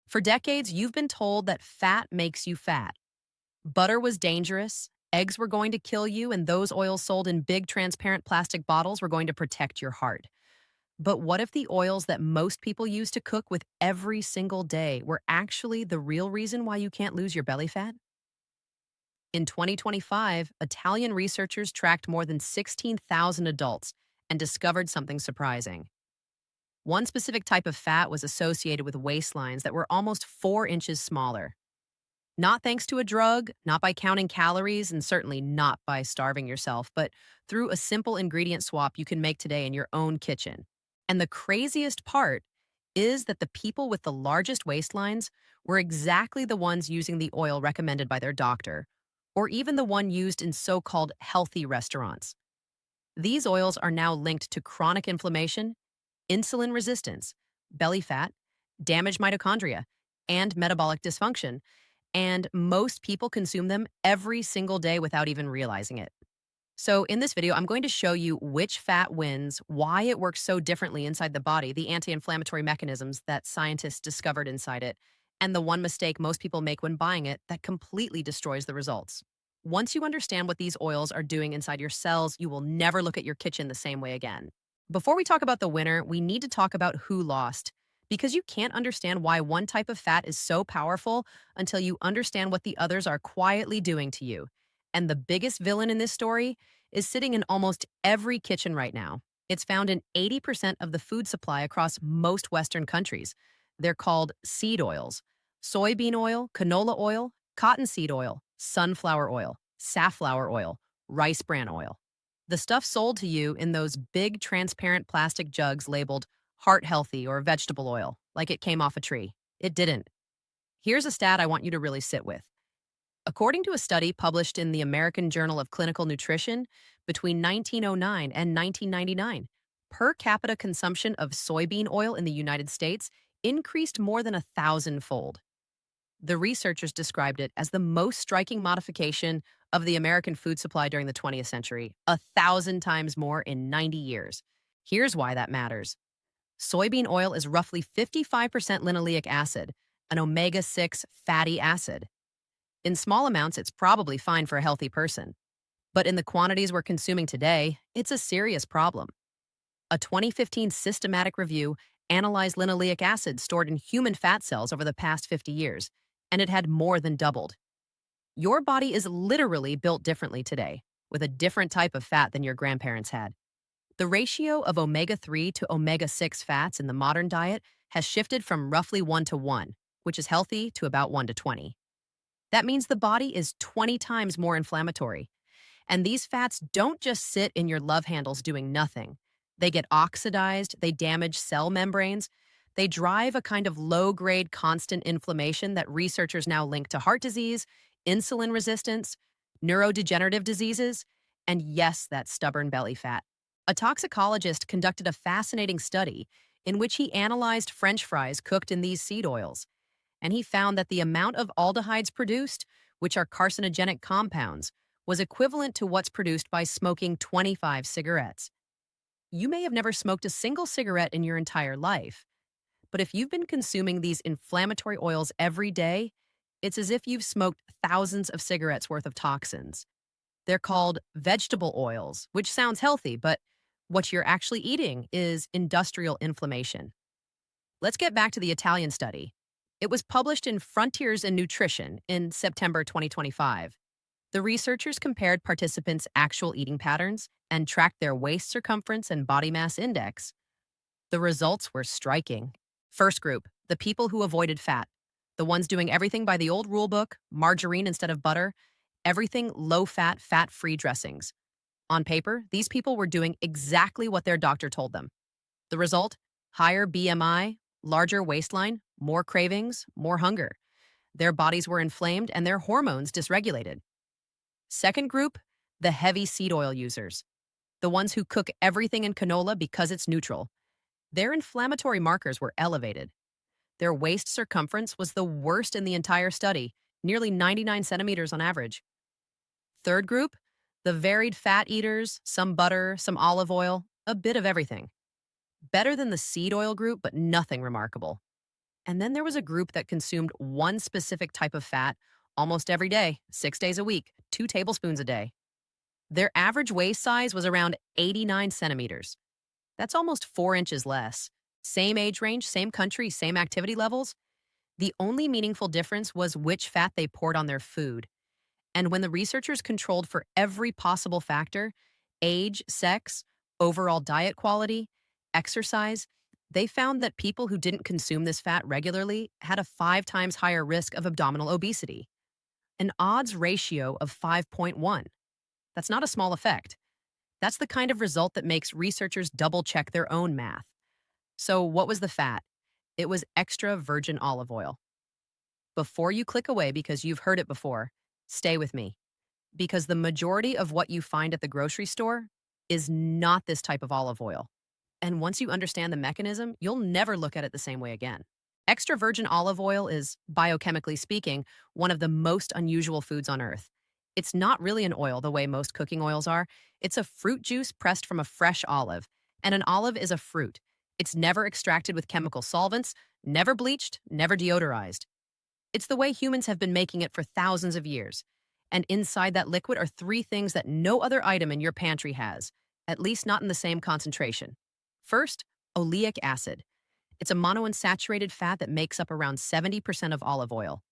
For decades, you've been told that fat makes you fat. Butter was dangerous, eggs were going to kill you, and those oils sold in big transparent plastic bottles were going to protect your heart. But what if the oils that most people use to cook with every single day were actually the real reason why you can't lose your belly fat? In 2025, Italian researchers tracked more than 16,000 adults and discovered something surprising. One specific type of fat was associated with waistlines that were almost 4 inches smaller. Not thanks to a drug, not by counting calories, and certainly not by starving yourself, but through a simple ingredient swap you can make today in your own kitchen. And the craziest part is that the people with the largest waistlines were exactly the ones using the oil recommended by their doctor, or even the one used in so called healthy restaurants. These oils are now linked to chronic inflammation, insulin resistance, belly fat, damaged mitochondria, and metabolic dysfunction, and most people consume them every single day without even realizing it. So in this video, I'm going to show you which fat wins, why it works so differently inside the body, the anti-inflammatory mechanisms that scientists discovered inside it, and the one mistake most people make when buying it that completely destroys the results. Once you understand what these oils are doing inside your cells, you will never look at your kitchen the same way again. Before we talk about the winner, we need to talk about who lost, because you can't understand why one type of fat is so powerful until you understand what the others are quietly doing to you. And the biggest villain in this story is sitting in almost every kitchen right now. It's found in 80% of the food supply across most Western countries. They're called seed oils: soybean oil, canola oil, cottonseed oil, sunflower oil, safflower oil, rice bran oil. The stuff sold to you in those big transparent plastic jugs labeled heart healthy or vegetable oil, like it came off a tree. It didn't. Here's a stat I want you to really sit with. According to a study published in the American Journal of Clinical Nutrition, between 1909 and 1999, per capita consumption of soybean oil in the United States increased more than 1,000-fold. The researchers described it as the most striking modification of the American food supply during the 20th century, 1,000 times more in 90 years. Here's why that matters. Soybean oil is roughly 55% linoleic acid, an omega-6 fatty acid. In small amounts, it's probably fine for a healthy person. But in the quantities we're consuming today, it's a serious problem. A 2015 systematic review analyzed linoleic acid stored in human fat cells over the past 50 years, and it had more than doubled. Your body is literally built differently today, with a different type of fat than your grandparents had. The ratio of omega-3 to omega-6 fats in the modern diet has shifted from roughly 1 to 1, which is healthy, to about 1 to 20. That means the body is 20 times more inflammatory. And these fats don't just sit in your love handles doing nothing. They get oxidized, they damage cell membranes, they drive a kind of low-grade constant inflammation that researchers now link to heart disease, insulin resistance, neurodegenerative diseases, and yes, that stubborn belly fat. A toxicologist conducted a fascinating study in which he analyzed French fries cooked in these seed oils, and he found that the amount of aldehydes produced, which are carcinogenic compounds, was equivalent to what's produced by smoking 25 cigarettes. You may have never smoked a single cigarette in your entire life, but if you've been consuming these inflammatory oils every day, it's as if you've smoked thousands of cigarettes worth of toxins. They're called vegetable oils, which sounds healthy, but what you're actually eating is industrial inflammation. Let's get back to the Italian study. It was published in Frontiers in Nutrition in September 2025. The researchers compared participants' actual eating patterns and tracked their waist circumference and body mass index. The results were striking. First group, the people who avoided fat. The ones doing everything by the old rule book, margarine instead of butter, everything low-fat, fat-free dressings. On paper, these people were doing exactly what their doctor told them. The result? Higher BMI, larger waistline, more cravings, more hunger. Their bodies were inflamed and their hormones dysregulated. Second group, the heavy seed oil users. The ones who cook everything in canola because it's neutral. Their inflammatory markers were elevated. Their waist circumference was the worst in the entire study, nearly 99 centimeters on average. Third group, the varied fat eaters, some butter, some olive oil, a bit of everything. Better than the seed oil group, but nothing remarkable. And then there was a group that consumed one specific type of fat almost every day, 6 days a week, 2 tablespoons a day. Their average waist size was around 89 centimeters. That's almost 4 inches less. Same age range, same country, same activity levels. The only meaningful difference was which fat they poured on their food. And when the researchers controlled for every possible factor, age, sex, overall diet quality, exercise, they found that people who didn't consume this fat regularly had a 5 times higher risk of abdominal obesity, an odds ratio of 5.1. That's not a small effect. That's the kind of result that makes researchers double check their own math. So, what was the fat? It was extra virgin olive oil. Before you click away because you've heard it before, stay with me. Because the majority of what you find at the grocery store is not this type of olive oil. And once you understand the mechanism, you'll never look at it the same way again. Extra virgin olive oil is, biochemically speaking, one of the most unusual foods on earth. It's not really an oil the way most cooking oils are. It's a fruit juice pressed from a fresh olive. And an olive is a fruit. It's never extracted with chemical solvents, never bleached, never deodorized. It's the way humans have been making it for thousands of years. And inside that liquid are 3 things that no other item in your pantry has, at least not in the same concentration. First, oleic acid. It's a monounsaturated fat that makes up around 70% of olive oil.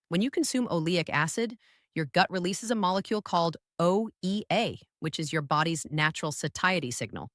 When you consume oleic acid, your gut releases a molecule called OEA, which is your body's natural satiety signal.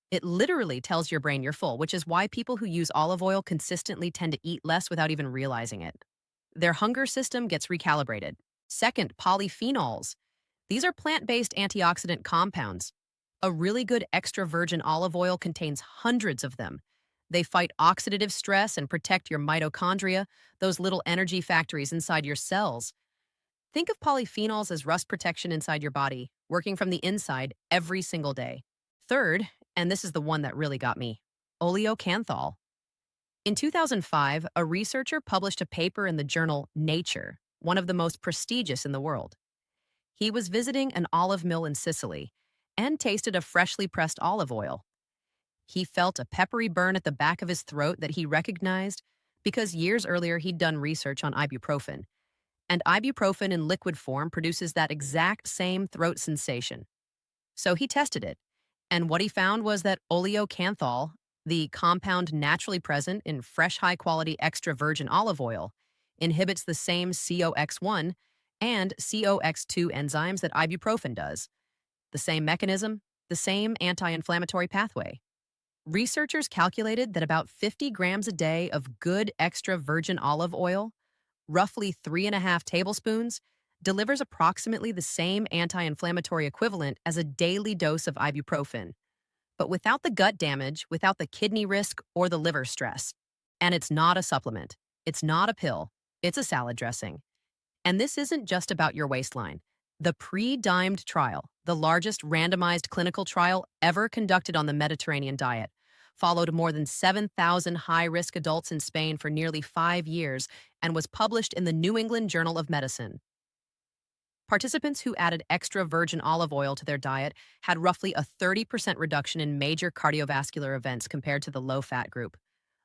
It literally tells your brain you're full, which is why people who use olive oil consistently tend to eat less without even realizing it. Their hunger system gets recalibrated. Second, polyphenols. These are plant-based antioxidant compounds. A really good extra virgin olive oil contains hundreds of them. They fight oxidative stress and protect your mitochondria, those little energy factories inside your cells. Think of polyphenols as rust protection inside your body, working from the inside every single day. Third, and this is the one that really got me, oleocanthal. In 2005, a researcher published a paper in the journal Nature, one of the most prestigious in the world. He was visiting an olive mill in Sicily and tasted a freshly pressed olive oil. He felt a peppery burn at the back of his throat that he recognized because years earlier he'd done research on ibuprofen. And ibuprofen in liquid form produces that exact same throat sensation. So he tested it, and what he found was that oleocanthal, the compound naturally present in fresh high-quality extra virgin olive oil, inhibits the same COX-1 and COX-2 enzymes that ibuprofen does. The same mechanism, the same anti-inflammatory pathway. Researchers calculated that about 50 grams a day of good extra virgin olive oil, roughly 3.5 tablespoons, delivers approximately the same anti-inflammatory equivalent as a daily dose of ibuprofen, but without the gut damage, without the kidney risk or the liver stress. And it's not a supplement. It's not a pill. It's a salad dressing. And this isn't just about your waistline. The PREDIMED trial, the largest randomized clinical trial ever conducted on the Mediterranean diet, followed more than 7,000 high-risk adults in Spain for nearly 5 years and was published in the New England Journal of Medicine. Participants who added extra virgin olive oil to their diet had roughly a 30% reduction in major cardiovascular events compared to the low-fat group.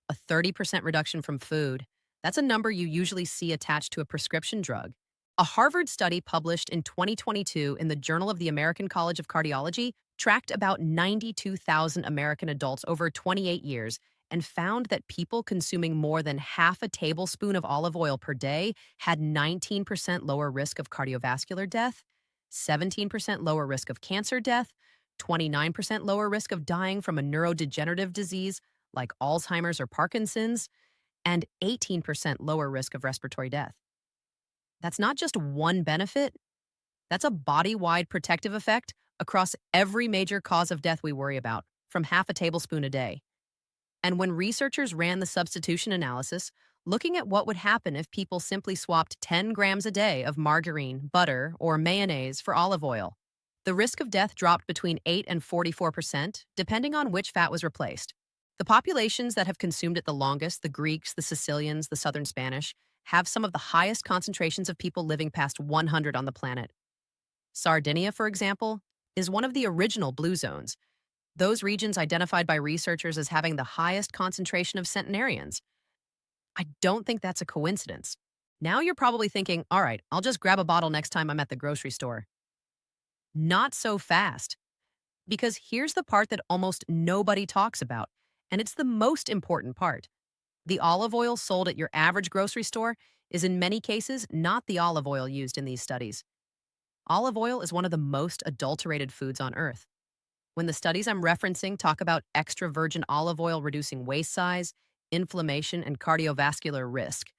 A 30% reduction from food. That's a number you usually see attached to a prescription drug. A Harvard study published in 2022 in the Journal of the American College of Cardiology tracked about 92,000 American adults over 28 years and found that people consuming more than half a tablespoon of olive oil per day had 19% lower risk of cardiovascular death, 17% lower risk of cancer death, 29% lower risk of dying from a neurodegenerative disease like Alzheimer's or Parkinson's, and 18% lower risk of respiratory death. That's not just one benefit, that's a body-wide protective effect across every major cause of death we worry about, from half a tablespoon a day. And when researchers ran the substitution analysis, looking at what would happen if people simply swapped 10 grams a day of margarine, butter, or mayonnaise for olive oil, the risk of death dropped between 8 and 44%, depending on which fat was replaced. The populations that have consumed it the longest, the Greeks, the Sicilians, the Southern Spanish, have some of the highest concentrations of people living past 100 on the planet. Sardinia, for example, is one of the original blue zones, those regions identified by researchers as having the highest concentration of centenarians. I don't think that's a coincidence. Now you're probably thinking, all right, I'll just grab a bottle next time I'm at the grocery store. Not so fast. Because here's the part that almost nobody talks about, and it's the most important part. The olive oil sold at your average grocery store is in many cases not the olive oil used in these studies. Olive oil is one of the most adulterated foods on earth. When the studies I'm referencing talk about extra virgin olive oil reducing waist size, inflammation, and cardiovascular risk,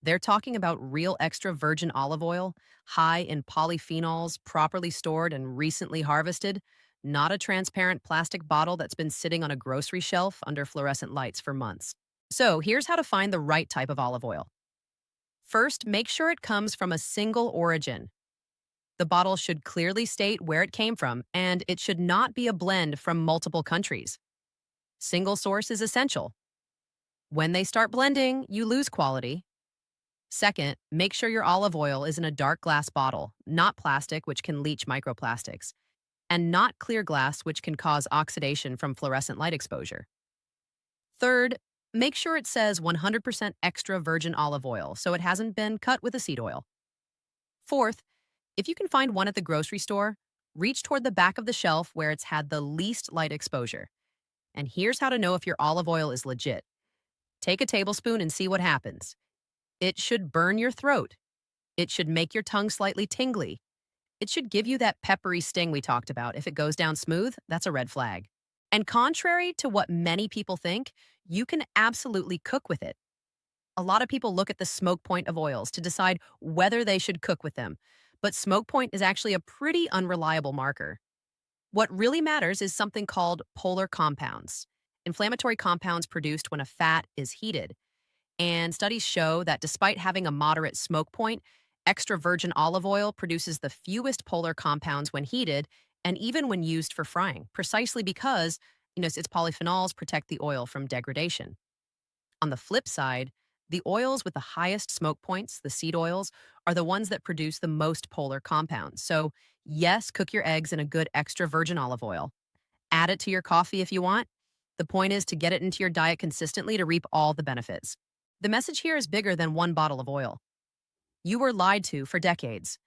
they're talking about real extra virgin olive oil, high in polyphenols, properly stored and recently harvested, not a transparent plastic bottle that's been sitting on a grocery shelf under fluorescent lights for months. So, here's how to find the right type of olive oil. First, make sure it comes from a single origin. The bottle should clearly state where it came from, and it should not be a blend from multiple countries. Single source is essential. When they start blending, you lose quality. Second, make sure your olive oil is in a dark glass bottle, not plastic, which can leach microplastics, and not clear glass, which can cause oxidation from fluorescent light exposure. Third, make sure it says 100% extra virgin olive oil, so it hasn't been cut with a seed oil. Fourth, if you can find one at the grocery store, reach toward the back of the shelf where it's had the least light exposure. And here's how to know if your olive oil is legit. Take a tablespoon and see what happens. It should burn your throat. It should make your tongue slightly tingly. It should give you that peppery sting we talked about. If it goes down smooth, that's a red flag. And contrary to what many people think, you can absolutely cook with it. A lot of people look at the smoke point of oils to decide whether they should cook with them, but smoke point is actually a pretty unreliable marker. What really matters is something called polar compounds, inflammatory compounds produced when a fat is heated. And studies show that despite having a moderate smoke point, extra virgin olive oil produces the fewest polar compounds when heated and even when used for frying, precisely because its polyphenols protect the oil from degradation. On the flip side, the oils with the highest smoke points, the seed oils, are the ones that produce the most polar compounds. So, yes, cook your eggs in a good extra virgin olive oil. Add it to your coffee if you want. The point is to get it into your diet consistently to reap all the benefits. The message here is bigger than one bottle of oil. You were lied to for decades.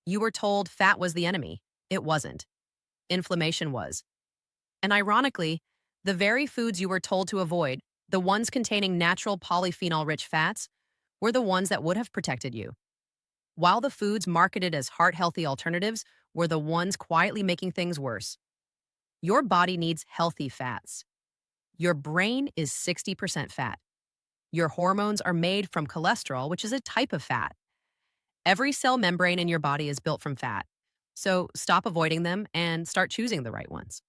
You were told fat was the enemy. It wasn't. Inflammation was. And ironically, the very foods you were told to avoid, the ones containing natural polyphenol-rich fats, were the ones that would have protected you. While the foods marketed as heart-healthy alternatives were the ones quietly making things worse. Your body needs healthy fats. Your brain is 60% fat. Your hormones are made from cholesterol, which is a type of fat. Every cell membrane in your body is built from fat. So stop avoiding them and start choosing the right ones.